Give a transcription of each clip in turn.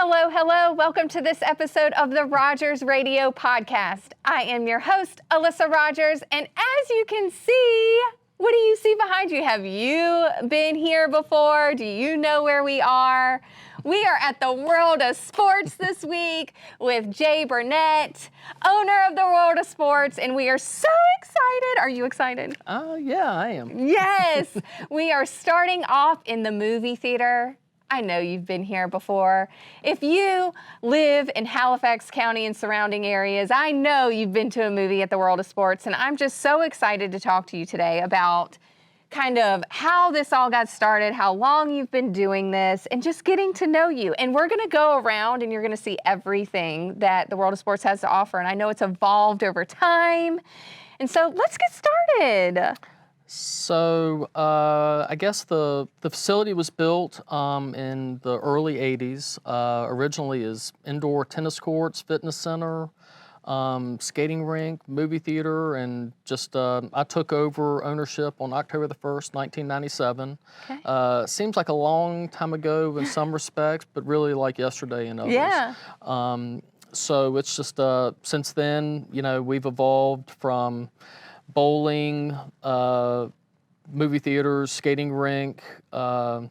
Hello, hello. Welcome to this episode of the Rogers Radio Podcast. I am your host, Alyssa Rogers, and as you can see, what do you see behind you? Have you been here before? Do you know where we are? We are at the World of Sports this week with Jay Burnett, owner of the World of Sports, and we are so excited. Are you excited? Yeah, I am. Yes. We are starting off in the movie theater. I know you've been here before. If you live in Halifax County and surrounding areas, I know you've been to a movie at the World of Sports, and I'm just so excited to talk to you today about kind of how this all got started, how long you've been doing this, and just getting to know you. And we're gonna go around and you're gonna see everything that the World of Sports has to offer. And I know it's evolved over time. And so let's get started. So I guess the facility was built in the early 80s, originally as indoor tennis courts, fitness center, skating rink, movie theater, and just I took over ownership on October the 1st, 1997. Okay. Seems like a long time ago in some respects, but really like yesterday in others. Yeah. So it's just since then, you know, we've evolved from bowling, movie theaters, skating rink, to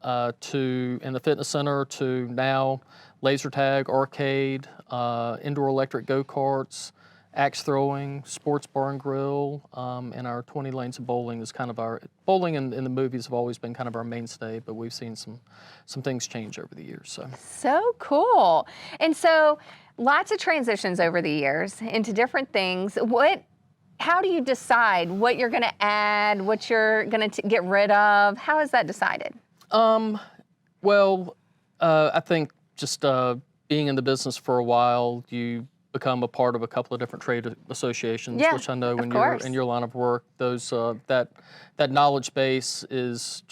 in the fitness center, to now laser tag, arcade, indoor electric go-karts, axe throwing, sports bar and grill, and our 20 lanes of bowling is kind of our, bowling and the movies have always been kind of our mainstay, but we've seen some things change over the years. So cool. And so lots of transitions over the years into different things. How do you decide what you're going to add, what you're going to get rid of? How is that decided? Well, I think just being in the business for a while, you become a part of a couple of different trade associations, which I know when you're in your line of work, those that knowledge base is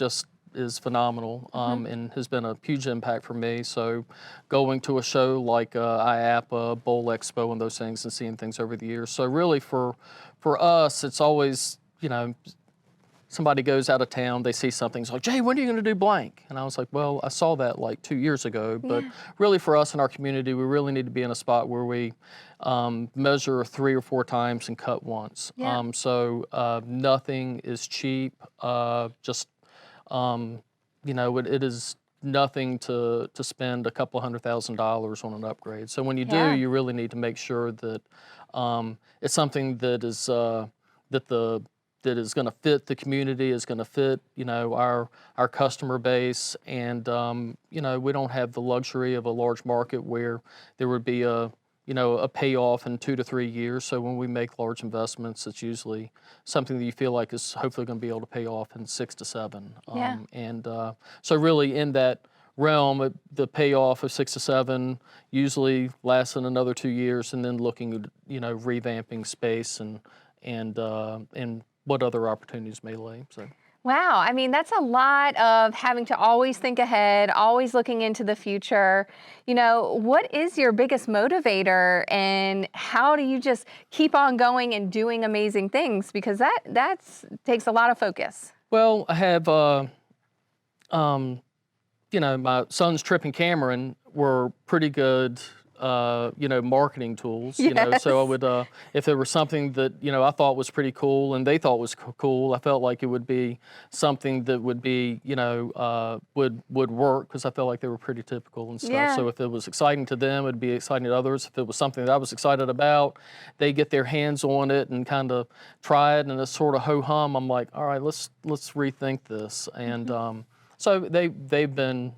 phenomenal, and has been a huge impact for me. So going to a show like IAPA, Bowl Expo, and those things, and seeing things over the years. So really for us, it's always, you know, somebody goes out of town, they see something, it's like, Jay, when are you going to do blank? And I was like, well, I saw that like 2 years ago. But really for us in our community, we really need to be in a spot where we measure 3 or 4 times and cut once. So nothing is cheap. You know, it is nothing to spend a couple $100,000 on an upgrade. So when you do, you really need to make sure that it's something that is that is going to fit the community, is going to fit, you know, our customer base, and you know, we don't have the luxury of a large market where there would be a payoff in 2 to 3 years. So when we make large investments, it's usually something that you feel like is hopefully going to be able to pay off in 6 to 7. And so really in that realm, the payoff of 6 to 7 usually lasts in another 2 years, and then looking at, you know, revamping space and what other opportunities may lay. So. Wow, I mean, that's a lot of having to always think ahead, always looking into the future. You know, what is your biggest motivator, and how do you just keep on going and doing amazing things? Because that takes a lot of focus. Well, I have, you know, my son's Trip and Cameron were pretty good, you know, marketing tools, you know, so I would, if there was something that, you know, I thought was pretty cool and they thought was cool, I felt like it would be something that would be, you know, would work, because I felt like they were pretty typical and stuff. So if it was exciting to them, it'd be exciting to others. If it was something that I was excited about, they get their hands on it and kind of try it, and it's sort of ho-hum. I'm like, all right, let's rethink this. And so they've been,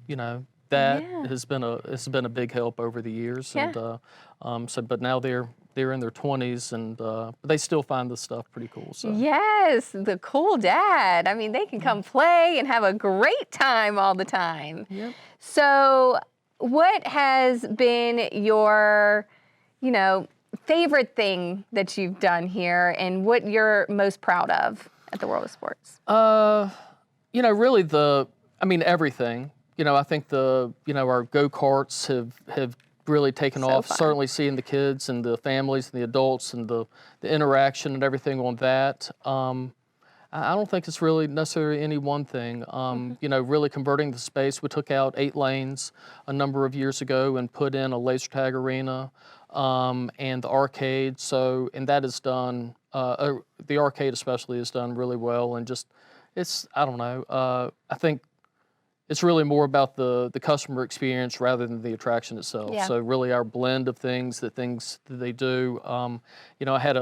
you know, that has been a big help over the years. And so, but now they're in their 20s, and but they still find this stuff pretty cool. So. Yes, the cool dad. I mean, they can come play and have a great time all the time. Yep. So what has been your, you know, favorite thing that you've done here, and what you're most proud of at the World of Sports? You know, really everything. You know, I think our go-karts have really taken off. Fun. Certainly seeing the kids and the families and the adults and the interaction and everything on that. I don't think it's really necessarily any one thing. You know, really converting the space. We took out 8 lanes a number of years ago and put in a laser tag arena and the arcade. So, and that is done, the arcade especially is done really well. And just, I don't know, I think it's really more about the customer experience rather than the attraction itself. Yeah. So really our blend of things that they do. You know, I had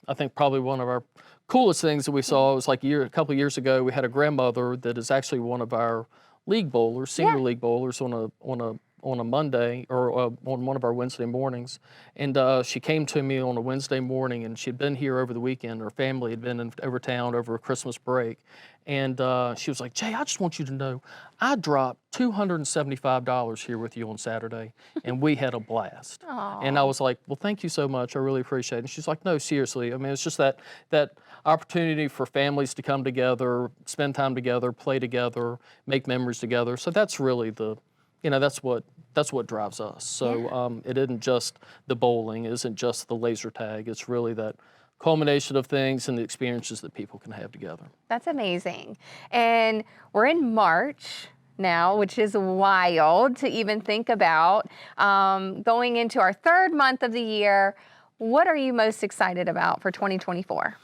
I think probably one of our coolest things that we saw was like a couple of years ago, we had a grandmother that is actually one of our league bowlers, senior league bowlers on a Monday or on one of our Wednesday mornings. And she came to me on a Wednesday morning, and she'd been here over the weekend. Her family had been over town over a Christmas break. And she was like, Jay, I just want you to know, I dropped $275 here with you on Saturday, and we had a blast. And I was like, well, thank you so much. I really appreciate it. And she's like, no, seriously. I mean, it's just that opportunity for families to come together, spend time together, play together, make memories together. So that's really that's what drives us. So it isn't just the bowling, it isn't just the laser tag. It's really that culmination of things and the experiences that people can have together. That's amazing. And we're in March now, which is wild to even think about. Going into our 3rd month of the year, what are you most excited about for 2024?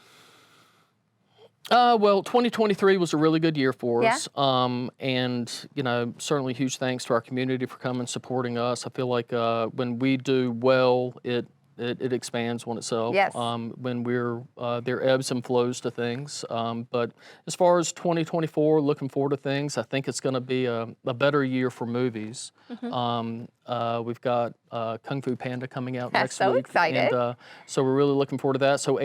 Well, 2023 was a really good year for us. And, you know, certainly huge thanks to our community for coming and supporting us. I feel like when we do well, it expands on itself. Yes. When there are ebbs and flows to things. But as far as 2024, looking forward to things, I think it's going to be a better year for movies. We've got Kung Fu Panda coming out next so week. Excited. And so we're really looking forward to that. So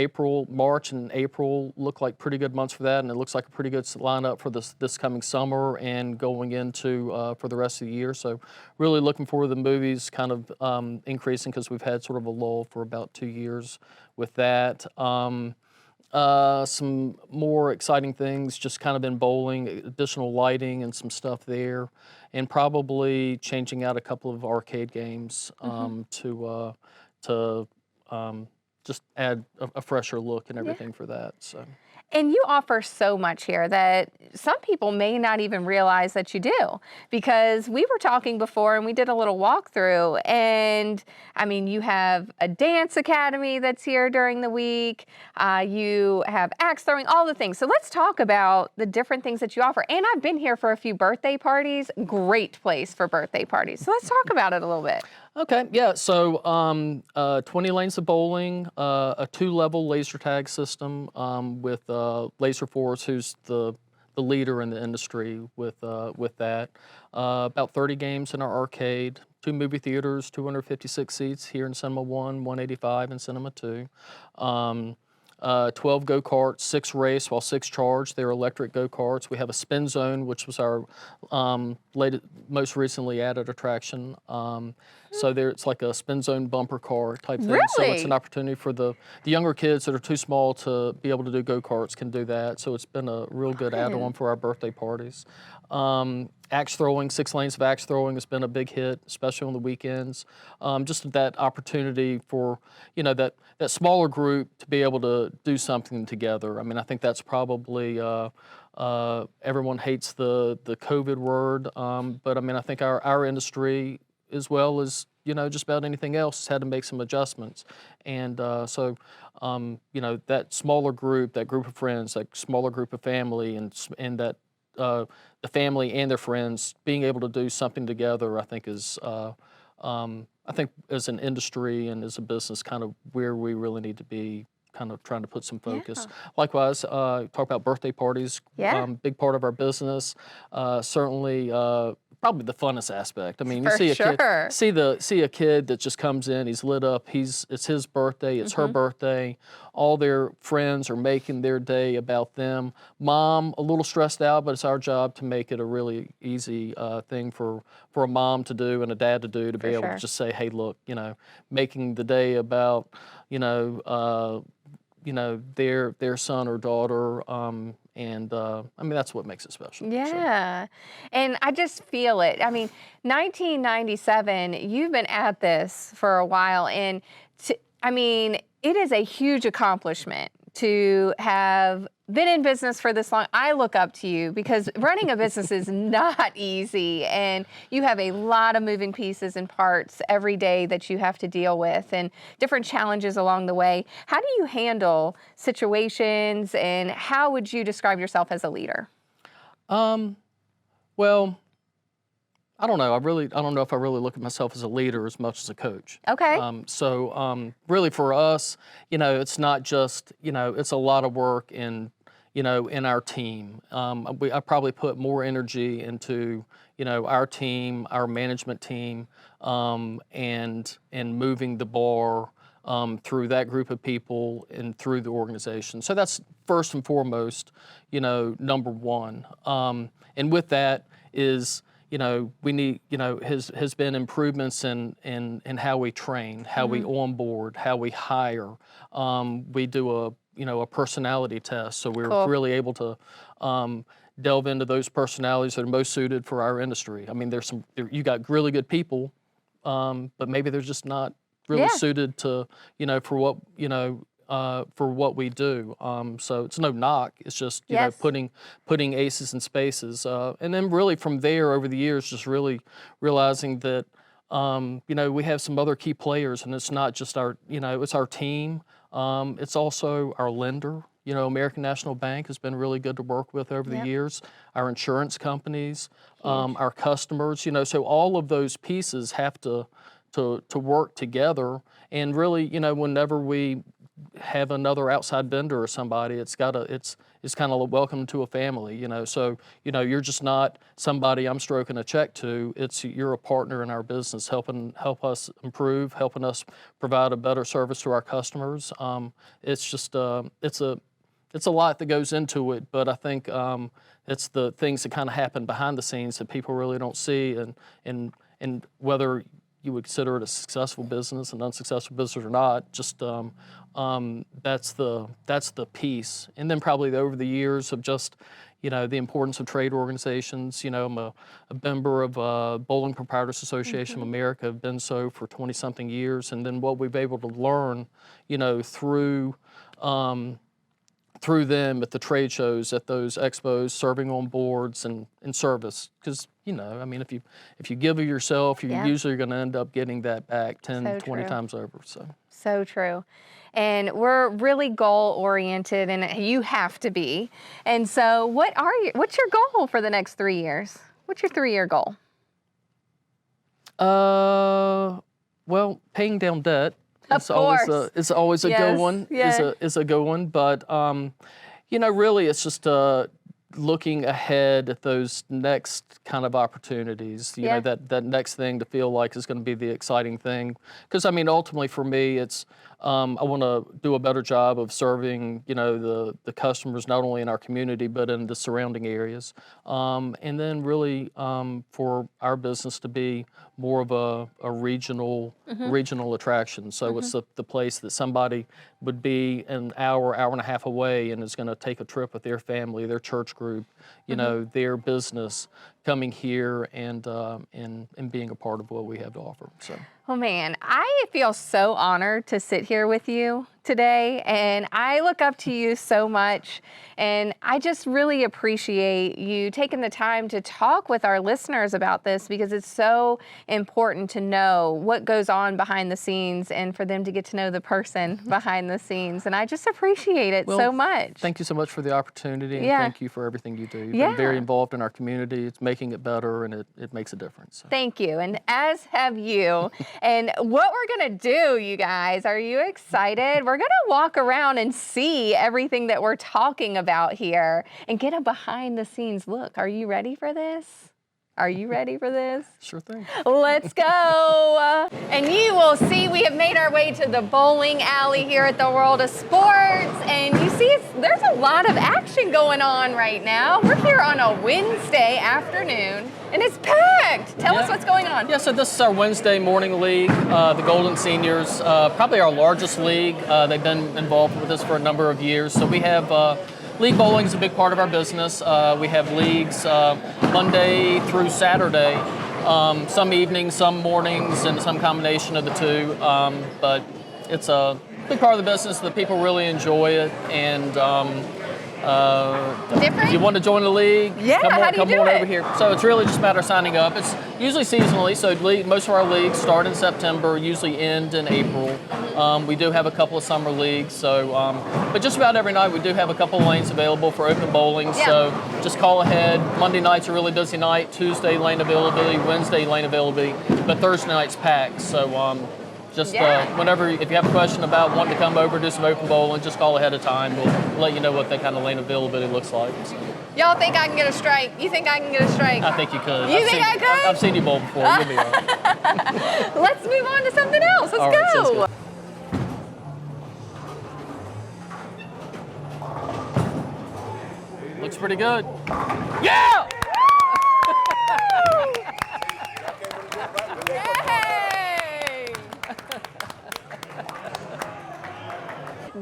March and April look like pretty good months for that, and it looks like a pretty good lineup for this coming summer and going into for the rest of the year. So really looking forward to the movies kind of increasing because we've had sort of a lull for about 2 years with that. Some more exciting things just kind of in bowling, additional lighting and some stuff there, and probably changing out a couple of arcade games to just add a fresher look and everything for that. So. And you offer so much here that some people may not even realize that you do, because we were talking before and we did a little walkthrough, and I mean, you have a dance academy that's here during the week, you have axe throwing, all the things. So let's talk about the different things that you offer. And I've been here for a few birthday parties, great place for birthday parties. So let's talk about it a little bit. Okay, yeah, so 20 lanes of bowling, a 2-level laser tag system with Laser Force, who's the leader in the industry with that. About 30 games in our arcade, 2 movie theaters, 256 seats here in Cinema 1, 185 in Cinema 2. 12 go-karts, 6 race, while 6 charge. They're electric go-karts. We have a spin zone, which was our most recently added attraction. So it's like a spin zone bumper car type thing. Really? So it's an opportunity for the younger kids that are too small to be able to do go-karts can do that. So it's been a real good add-on for our birthday parties. Axe throwing, 6 lanes of axe throwing has been a big hit, especially on the weekends. Just that opportunity for, that smaller group to be able to do something together. I mean, I think that's probably, everyone hates the COVID word, but I mean, I think our industry, as well as, just about anything else, has had to make some adjustments. And so, that smaller group, that group of friends, that smaller group of family, and that the family and their friends being able to do something together, I think is, I think as an industry and as a business, kind of where we really need to be kind of trying to put some focus. Yeah. Likewise, talk about birthday parties, big part of our business. Certainly, probably the funnest aspect. I mean, you see a kid that just comes in, he's lit up, it's his birthday, it's her birthday, all their friends are making their day about them. Mom, a little stressed out, but it's our job to make it a really easy thing for a mom to do and a dad to do, to be able to just say, hey, look, making the day about, their son or daughter, and I mean, that's what makes it special. Yeah, and I just feel it. I mean, 1997, you've been at this for a while, and I mean, it is a huge accomplishment to have been in business for this long, I look up to you because running a business is not easy, and you have a lot of moving pieces and parts every day that you have to deal with and different challenges along the way. How do you handle situations, and how would you describe yourself as a leader? Well, I don't know. I don't know if I really look at myself as a leader as much as a coach. Okay. Really for us, it's not just, it's a lot of work in our team. I probably put more energy into, our team, our management team, and moving the bar through that group of people and through the organization. So that's first and foremost, number one. And with that is, we need, has been improvements in how we train, how we onboard, how we hire. We do a personality test, so we're Cool. really able to delve into those personalities that are most suited for our industry. I mean, you got really good people, but maybe they're just not really suited to, for what we do. So it's no knock. It's just putting aces in spaces, and then really from there over the years, just really realizing that we have some other key players, and it's not just it's our team. It's also our lender. American National Bank has been really good to work with over the years. Our insurance companies, our customers. So all of those pieces have to work together. And really, whenever we have another outside vendor or somebody, it's kind of a welcome to a family, So, you're just not somebody I'm stroking a check to. You're a partner in our business, help us improve, helping us provide a better service to our customers. It's just it's a lot that goes into it, but I think it's the things that kind of happen behind the scenes that people really don't see, and whether you would consider it a successful business, an unsuccessful business or not, just that's the piece. And then probably over the years of just, the importance of trade organizations. I'm a member of Bowling Proprietors Association of America. I've been so for 20-something years. And then what we've been able to learn, through them at the trade shows, at those expos, serving on boards and service. Because, if you give of yourself, you're usually going to end up getting that back 10, 20 times over. So true. And we're really goal-oriented, and you have to be. And so what's your goal for the next 3 years? What's your 3-year goal? Well, paying down debt. Of course. It's always a good one. Is a good one. But really, it's just looking ahead at those next kind of opportunities. That next thing to feel like is going to be the exciting thing. Because ultimately for me, it's I want to do a better job of serving the customers not only in our community but in the surrounding areas, and then really for our business to be more of a regional attraction. So it's the place that somebody would be an hour and a half away and is going to take a trip with their family, their church group, their business, coming here and being a part of what we have to offer. So. Oh man, I feel so honored to sit here with you today, and I look up to you so much, and I just really appreciate you taking the time to talk with our listeners about this, because it's so important to know what goes on behind the scenes and for them to get to know the person behind the scenes, and I just appreciate it so much. Thank you so much for the opportunity, and thank you for everything you do. You've been very involved in our community. It's making it better, and it makes a difference. So. Thank you, and as have you. And what we're gonna do, you guys, are you excited? We're gonna walk around and see everything that we're talking about here and get a behind the scenes look. Are you ready for this? Are you ready for this? Sure thing. Let's go. And you will see we have made our way to the bowling alley here at the World of Sports. And you see there's a lot of action going on right now. We're here on a Wednesday afternoon and it's packed. Tell us what's going on. Yeah, so this is our Wednesday morning league, the Golden Seniors, probably our largest league. They've been involved with us for a number of years. So we have league bowling is a big part of our business. We have leagues Monday through Saturday, some evenings, some mornings, and some combination of the two. But it's a big part of the business that people really enjoy it. And Different? If you want to join the league, Yeah, come how do you on do over it? here. So it's really just a matter of signing up. It's usually seasonally, so most of our leagues start in September, usually end in April. We do have a couple of summer leagues, so but just about every night we do have a couple of lanes available for open bowling. Yeah. So just call ahead. Monday night's a really busy night. Tuesday lane availability, Wednesday lane availability, but Thursday night's packed. So whenever, if you have a question about wanting to come over, do some open bowling, just call ahead of time. We'll let you know what that kind of lane availability looks like. So, Y'all think I can get a strike? You think I can get a strike? I think you could. You think I could? I've seen you bowl before. You'll be all right. Let's move on to something else. Let's All right, sounds go. good. Looks pretty good. Yeah! Yay!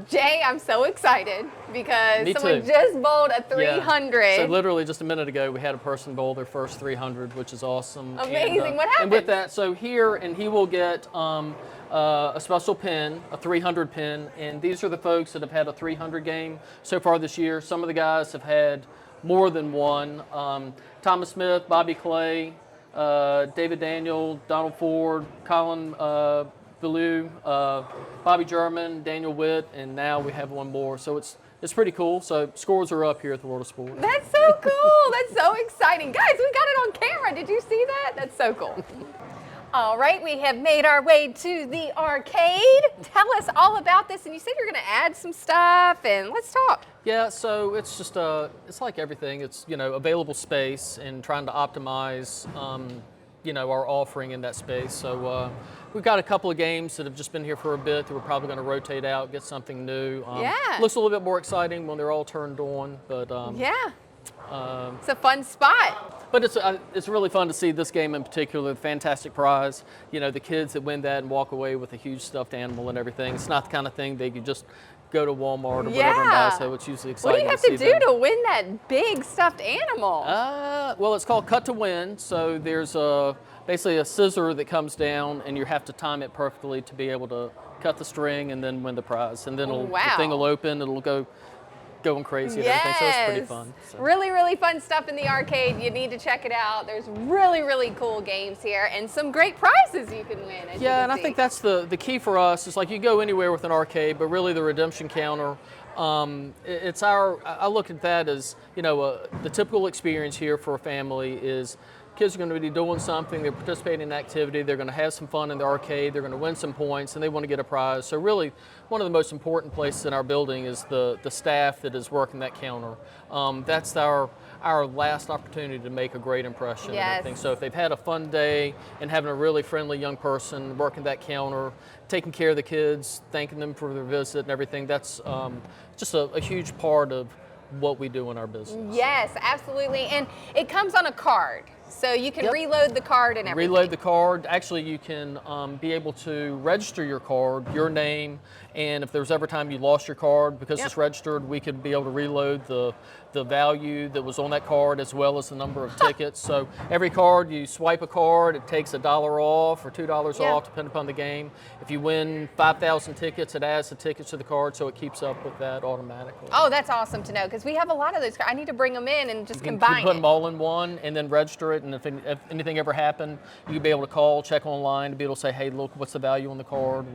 Jay, I'm so excited because Me someone too. just bowled a Yeah. 300. So literally just a minute ago, we had a person bowl their first 300, which is awesome. Amazing. What And with happened? that, so here, and he will get a special pin, a 300 pin, and these are the folks that have had a 300 game so far this year. Some of the guys have had more than one. Thomas Smith, Bobby Clay, David Daniel, Donald Ford, Colin Ballou, Bobby German, Daniel Witt, and now we have one more. So it's pretty cool. So scores are up here at the World of Sport. That's so cool. That's so exciting. Guys, we got it on camera. Did you see that? That's so cool. All right, we have made our way to the arcade. Tell us all about this. And you said you're going to add some stuff, and let's talk. Yeah, so it's just it's like everything. It's available space and trying to optimize our offering in that space. So we've got a couple of games that have just been here for a bit that we're probably going to rotate out, get something new. Yeah. Looks a little bit more exciting when they're all turned on, but Yeah. It's a fun spot. But it's really fun to see this game in particular, the fantastic prize. The kids that win that and walk away with a huge stuffed animal and everything. It's not the kind of thing they could just go to Walmart or whatever and buy, so it's usually What do exciting you have to to see do them. to win that big stuffed animal? Well, it's called cut to win. So there's basically a scissor that comes down, and you have to time it perfectly to be able to cut the string and then win the prize. And then the thing will open, it'll go going crazy and everything, so it's pretty fun. So. Really, really fun stuff in the arcade. You need to check it out. There's really, really cool games here and some great prizes you can win. As you can I see. think that's the key for us. Is like you go anywhere with an arcade, but really the redemption counter. I look at that as the typical experience here for a family is kids are going to be doing something, they're participating in an activity, they're going to have some fun in the arcade, they're going to win some points, and they want to get a prize. So really, one of the most important places in our building is the staff that is working that counter. That's our last opportunity to make a great impression. And everything. So if they've had a fun day and having a really friendly young person working that counter, taking care of the kids, thanking them for their visit and everything, that's just a huge part of what we do in our business. Yes, absolutely. And it comes on a card. So you can reload the card and everything. Reload the card. Actually, you can be able to register your card, your name, and if there's ever time you lost your card, because it's registered, we could be able to reload the value that was on that card as well as the number of tickets. So every card, you swipe a card, it takes $1 off or $2 off, depending upon the game. If you win 5,000 tickets, it adds the tickets to the card, so it keeps up with that automatically. Oh, that's awesome to know, because we have a lot of those cards. I need to bring them in and just combine You put them all in one and then register it, and if anything ever happened, you could be able to call, check online, to be able to say, hey, look, what's the value on the card?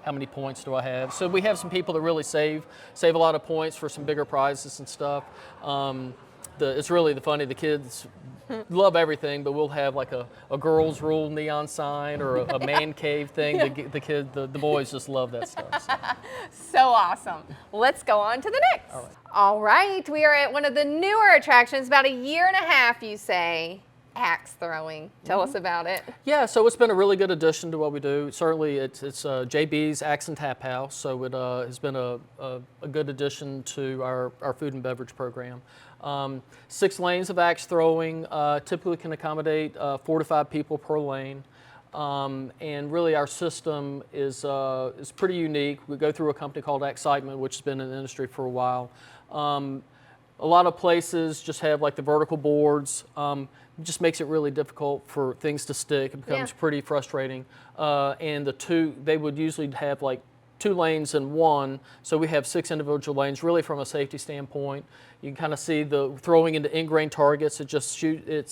How many points do I have? So we have some people that really save a lot of points for some bigger prizes and stuff. It's really funny. The kids love everything, but we'll have like a girls' rule neon sign or a man cave thing. The boys just love that stuff. So awesome. Let's go on to the next. All right, we are at one of the newer attractions, about 1.5 years, you say. Axe throwing. Tell us about it. Yeah, so it's been a really good addition to what we do. Certainly, it's JB's Axe and Tap House, so it has been a good addition to our food and beverage program. 6 lanes of axe throwing typically can accommodate 4 to 5 people per lane. And really our system is pretty unique. We go through a company called Excitement, which has been in the industry for a while. A lot of places just have like the vertical boards. It just makes it really difficult for things to stick. It becomes pretty frustrating. And they would usually have like 2 lanes in one, so we have 6 individual lanes, really from a safety standpoint. You can kind of see the throwing into ingrain targets. It's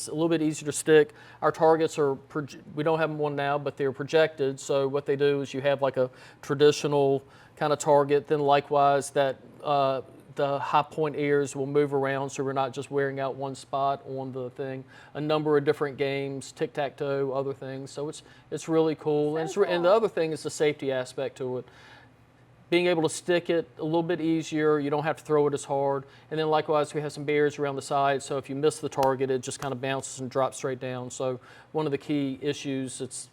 a little bit easier to stick. Our targets are, we don't have one now, but they're projected. So what they do is you have like a traditional kind of target, then likewise that the high point areas will move around, so we're not just wearing out one spot on the thing. A number of different games, tic-tac-toe, other things. So it's really cool. And the other thing is the safety aspect to it. Being able to stick it a little bit easier, you don't have to throw it as hard. And then likewise, we have some barriers around the side, so if you miss the target, it just kind of bounces and drops straight down. So one of the key issues,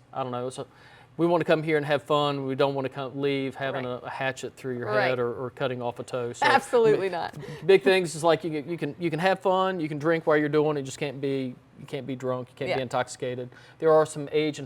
we want to come here and have fun. We don't want to leave having a hatchet through your head or cutting off a toe. So absolutely not. Big things is like you can have fun, you can drink while you're doing it, you just can't be drunk, you can't be intoxicated. There are some age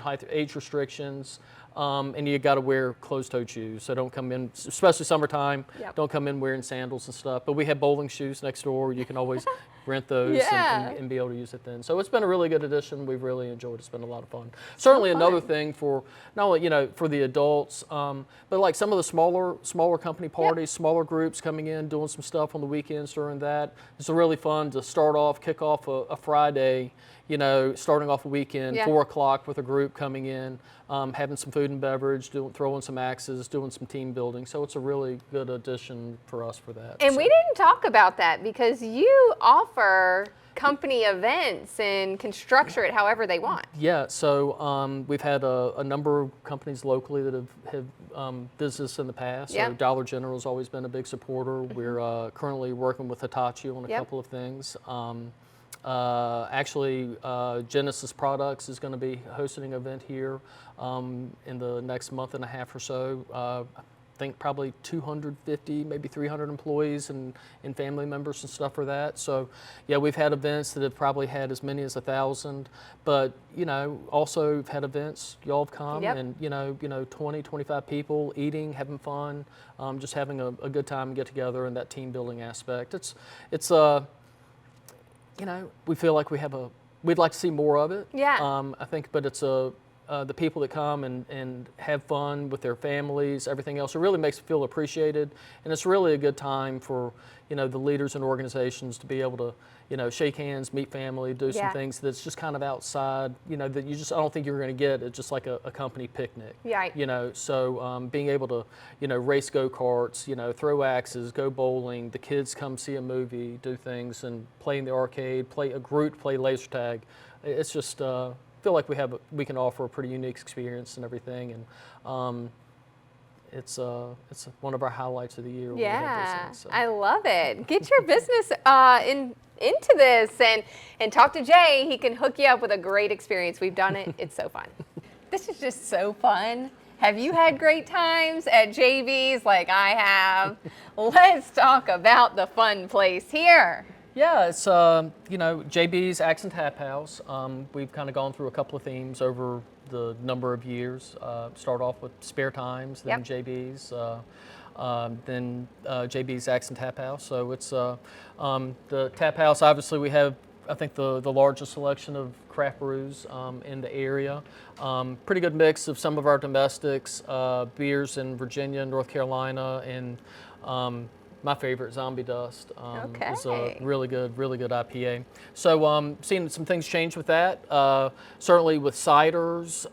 restrictions. And you got to wear closed-toed shoes, so don't come in, especially summertime, don't come in wearing sandals and stuff. But we have bowling shoes next door. You can always rent those and be able to use it then. So it's been a really good addition. We've really enjoyed it. It's been a lot of fun. Certainly another thing for not only, for the adults, but like some of the smaller company parties, smaller groups coming in, doing some stuff on the weekends during that. It's really fun to kick off a Friday, starting off a weekend, 4 o'clock with a group coming in, having some food and beverage, throwing some axes, doing some team building. So it's a really good addition for us for that. And we didn't talk about that because you offer company events and can structure it however they want. Yeah, so we've had a number of companies locally that have business in the past. So Dollar General has always been a big supporter. We're currently working with Hitachi on a couple of things. Actually, Genesis Products is going to be hosting an event here in the next month and a half or so. I think probably 250, maybe 300 employees and family members and stuff for that. So, yeah, we've had events that have probably had as many as 1,000. But also we've had events. Y'all have come and 20, 25 people eating, having fun, just having a good time and get together and that team building aspect. We feel like we'd like to see more of it. Yeah. I think, but it's the people that come and have fun with their families, everything else, it really makes them feel appreciated. And it's really a good time for, the leaders and organizations to be able to, shake hands, meet family, do some things that's just kind of outside, that I don't think you're going to get. It's just like a company picnic. Right. So being able to, race go-karts, throw axes, go bowling, the kids come see a movie, do things, and play in the arcade, play laser tag. It's just, feel like we can offer a pretty unique experience and everything. And it's one of our highlights of the year. Yeah, things, so. I love it. Get your business into this and talk to Jay. He can hook you up with a great experience. We've done it. It's so fun. This is just so fun. Have you had great times at JB's like I have? Let's talk about the fun place here. Yeah, it's JB's Axe and Tap House. We've kind of gone through a couple of themes over the number of years. Start off with spare times, then JB's, then JB's Axe and Tap House. So it's the Tap House. Obviously, we have I think the largest selection of craft brews in the area. Pretty good mix of some of our domestics, beers in Virginia, North Carolina, and my favorite, Zombie Dust, is a really good IPA. So seeing some things change with that. Certainly with ciders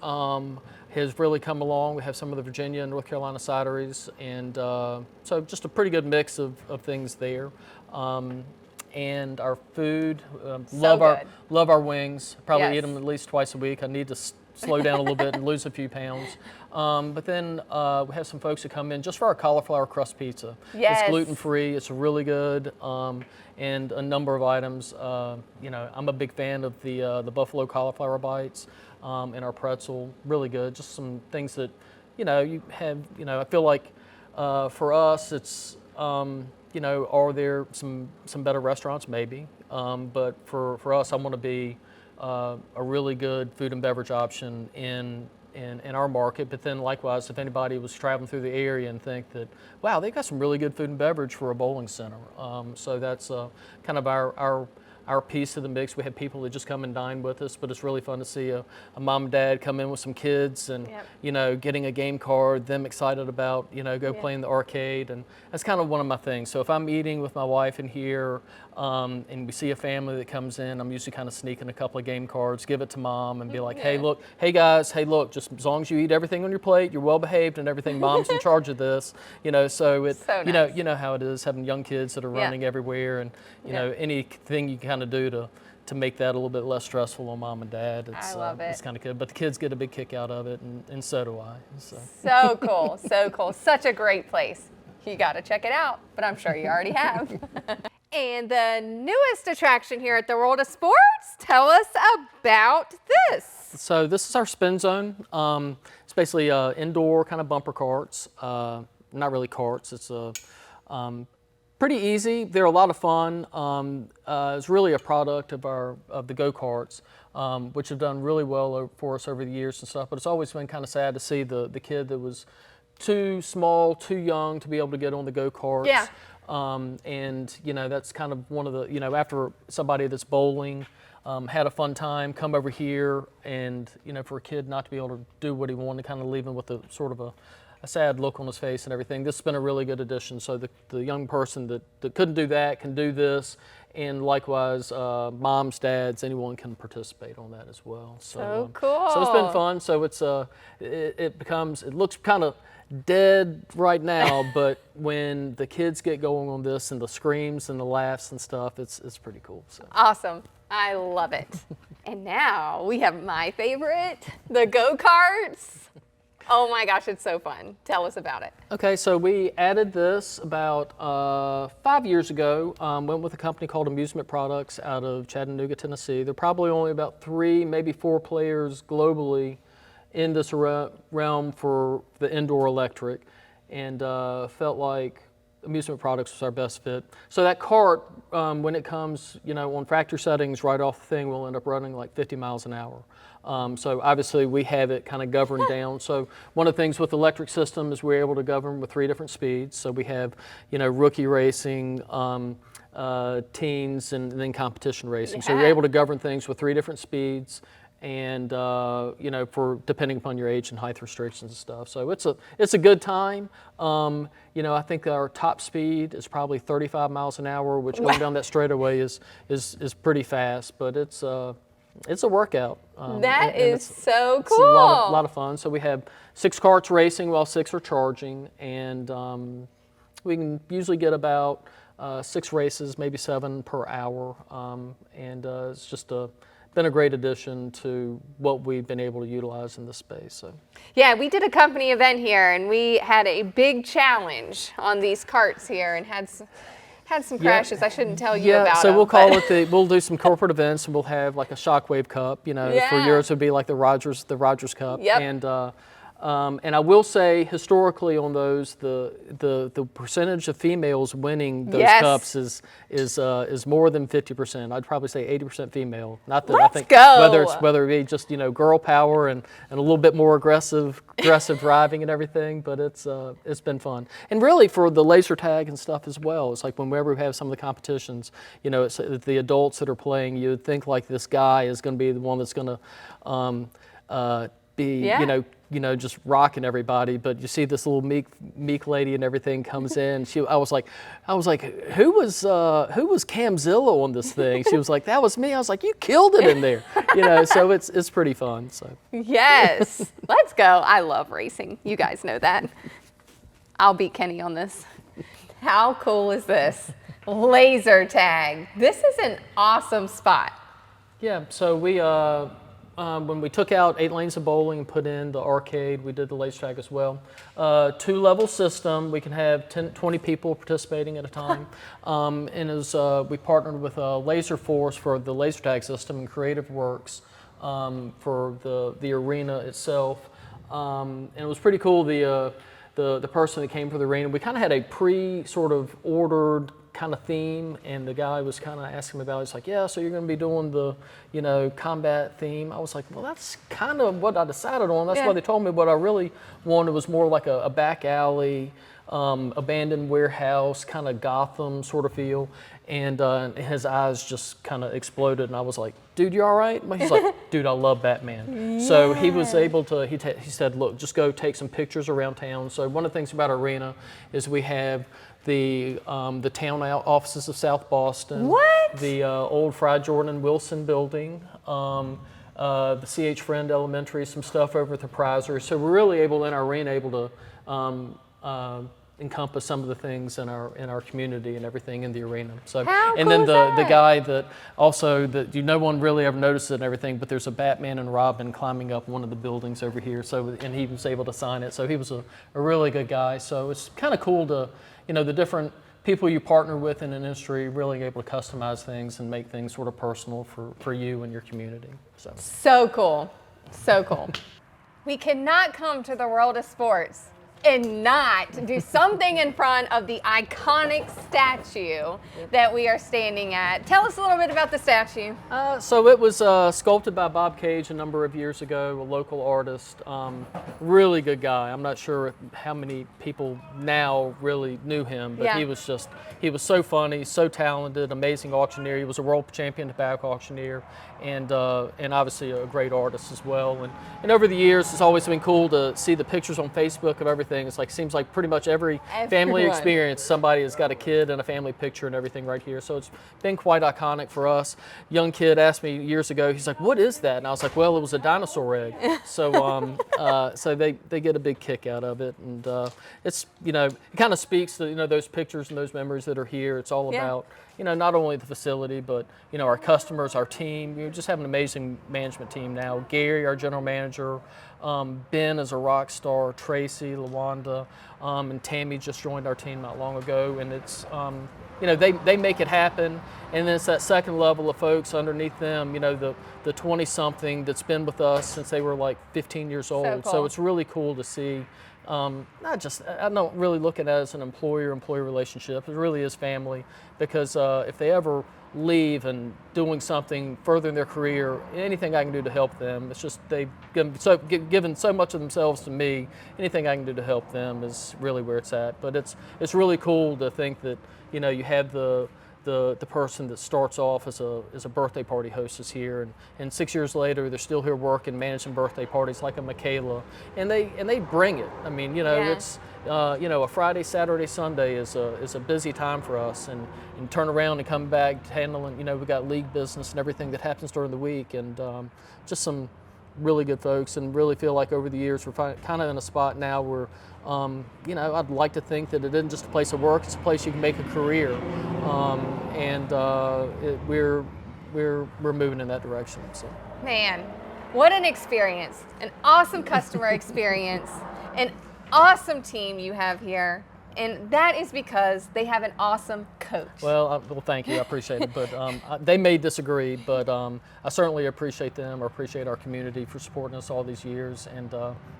has really come along. We have some of the Virginia and North Carolina cideries, and so just a pretty good mix of things there. And our food, love our wings. Probably eat them at least twice a week. I need to slow down a little bit and lose a few pounds. But then we have some folks who come in just for our cauliflower crust pizza. Yes. It's gluten-free, it's really good, and a number of items. I'm a big fan of the buffalo cauliflower bites and our pretzel, really good. Just some things that, you have, I feel like for us it's, are there some better restaurants? Maybe. But for us, I want to be a really good food and beverage option in our market. But then likewise, if anybody was traveling through the area and think that, wow, they've got some really good food and beverage for a bowling center. So that's kind of our our piece of the mix. We have people that just come and dine with us, but it's really fun to see a mom and dad come in with some kids and, you know, getting a game card, them excited about, you know, go play in the arcade. And that's kind of one of my things. So if I'm eating with my wife in here and we see a family that comes in, I'm usually kind of sneaking a couple of game cards, give it to mom and be like, hey, look, hey guys, hey, look, just as long as you eat everything on your plate, you're well behaved and everything, mom's in charge of this, you know, so it, So you nice. know how it is having young kids that are running everywhere and, you know, anything you kind of do to make that a little bit less stressful on mom and dad. I love it. It's kind of good, but the kids get a big kick out of it and so do I. So cool, so cool. Such a great place. You got to check it out, but I'm sure you already have. And the newest attraction here at the World of Sports, tell us about this. So this is our spin zone. It's basically indoor kind of bumper carts. Not really carts, it's pretty easy. They're a lot of fun. It's really a product of the go-karts, which have done really well for us over the years and stuff, but it's always been kind of sad to see the kid that was too small, too young to be able to get on the go-karts. Yeah. And, you know, that's kind of one of the, you know, after somebody that's bowling had a fun time, come over here and, you know, for a kid not to be able to do what he wanted, kind of leave him with a sort of a sad look on his face and everything. This has been a really good addition. So the young person that couldn't do that can do this. And likewise, moms, dads, anyone can participate on that as well. So cool. So it's been fun. So it's it looks kind of dead right now, but when the kids get going on this and the screams and the laughs and stuff, it's pretty cool. So. Awesome. I love it. And now we have my favorite, the go-karts. Oh my gosh, it's so fun. Tell us about it. Okay, so we added this about 5 years ago. Went with a company called Amusement Products out of Chattanooga, Tennessee. They're probably only about 3, maybe 4 players globally in this realm for the indoor electric, and felt like Amusement Products was our best fit. So that cart, when it comes, you know, on factory settings right off the thing, will end up running like 50 miles an hour. So obviously we have it kind of governed down. So one of the things with the electric system is we're able to govern with 3 different speeds. So we have, you know, rookie racing, teens, and then competition racing. So you're able to govern things with 3 different speeds. And you know, for depending upon your age and height restrictions and stuff. So it's a good time. You know, I think our top speed is probably 35 miles an hour, which going down that straightaway is pretty fast. But it's a workout. That is so cool. It's a lot of fun. So we have 6 carts racing while 6 are charging, and we can usually get about 6 races, maybe 7 per hour, and it's just been a great addition to what we've been able to utilize in this space. So. Yeah, we did a company event here and we had a big challenge on these carts here and had some crashes. I shouldn't tell you about so them, we'll call it we'll do some corporate events and we'll have like a Shockwave Cup, you know, for yours would be like the Rogers Cup. Yep. And I will say historically on those, the percentage of females winning those cups is more than 50%. I'd probably say 80% female. Not that I think whether it be just, you know, girl power and a little bit more aggressive driving and everything, but it's been fun. And really for the laser tag and stuff as well. It's like whenever we have some of the competitions, you know, it's the adults that are playing. You would think like this guy is going to be the one that's going to be you know, just rocking everybody, but you see this little meek lady and everything comes in. I was like, who was Camzilla on this thing? She was like, that was me. I was like, you killed it in there, you know. So it's pretty fun. So yes, let's go. I love racing. You guys know that. I'll beat Kenny on this. How cool is this? Laser tag. This is an awesome spot. Yeah. So we. When we took out 8 lanes of bowling and put in the arcade, we did the laser tag as well. 2-level system, we can have 20 people participating at a time. And we partnered with Laser Force for the laser tag system and Creative Works for the arena itself. And it was pretty cool, the person that came for the arena. We kind of had a sort of ordered kind of theme, and the guy was kind of asking me about it. He's like, yeah, so you're going to be doing the, combat theme. I was like, well, that's kind of what I decided on. That's why they told me. What I really wanted was more like a back alley, abandoned warehouse, kind of Gotham sort of feel. And his eyes just kind of exploded, and I was like, dude, you all right? He's like, dude, I love Batman. So he was able to, he said, look, just go take some pictures around town. So one of the things about our arena is we have the town offices of South Boston. What? The old Fry Jordan Wilson building. The C.H. Friend Elementary, some stuff over at the Prizer. So we're really able in our arena to encompass some of the things in our community and everything in the arena. So, How and cool then is the that? guy that also that no one really ever noticed it and everything, but there's a Batman and Robin climbing up one of the buildings over here. So, and he was able to sign it. So he was a really good guy. So it's kind of cool to, the different people you partner with in an industry, really able to customize things and make things sort of personal for you and your community. So cool. So cool. We cannot come to the world of sports and not do something in front of the iconic statue that we are standing at. Tell us a little bit about the statue. So it was sculpted by Bob Cage a number of years ago, a local artist. Really good guy. I'm not sure how many people now really knew him, but he was so funny, so talented, amazing auctioneer. He was a world champion tobacco auctioneer, and obviously a great artist as well. And over the years, it's always been cool to see the pictures on Facebook of everything. It's like, seems like pretty much every family experience, somebody has got a kid and a family picture and everything right here. So it's been quite iconic for us. Young kid asked me years ago, he's like, what is that? And I was like, well, it was a dinosaur egg. So so they get a big kick out of it. And it's, it kind of speaks to, those pictures and those memories that are here. It's all about, not only the facility, but, our customers, our team. We just have an amazing management team now. Gary, our general manager, Ben is a rock star, Tracy, LaWanda, and Tammy just joined our team not long ago. And it's, they make it happen. And then it's that second level of folks underneath them, the 20-something that's been with us since they were like 15 years old. So cool. So it's really cool to see. I don't really look at it as an employer-employee relationship. It really is family, because if they ever leave and doing something further in their career, anything I can do to help them, it's just they've given so much of themselves to me. Anything I can do to help them is really where it's at. But it's really cool to think that you have the person that starts off as a birthday party hostess here, and 6 years later they're still here working, managing birthday parties like a Michaela, and they bring it. I mean, it's a Friday, Saturday, Sunday is a busy time for us, and turn around and come back handling. We got league business and everything that happens during the week, and just some really good folks, and really feel like over the years we're kind of in a spot now where I'd like to think that it isn't just a place of work, it's a place you can make a career, and we're moving in that direction. So. Man, what an experience, an awesome customer experience, an awesome team you have here. And that is because they have an awesome coach. Well, thank you. I appreciate it. But they may disagree, but I certainly appreciate them, or appreciate our community for supporting us all these years, and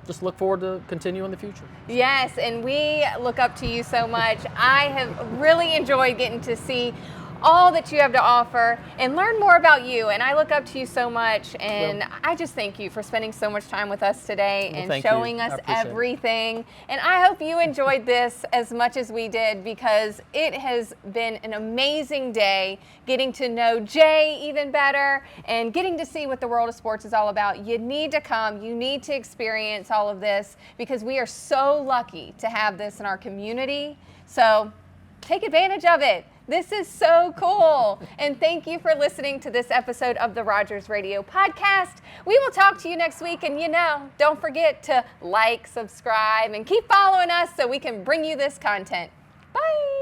just look forward to continuing in the future. Yes, and we look up to you so much. I have really enjoyed getting to see all that you have to offer and learn more about you, and I look up to you so much, and I just thank you for spending so much time with us today and showing us everything. And I hope you enjoyed this as much as we did, because it has been an amazing day getting to know Jay even better and getting to see what the world of sports is all about. You need to come, you need to experience all of this, because we are so lucky to have this in our community. So take advantage of it. This is so cool. And thank you for listening to this episode of the Rogers Radio Podcast. We will talk to you next week. And don't forget to like, subscribe, and keep following us so we can bring you this content. Bye.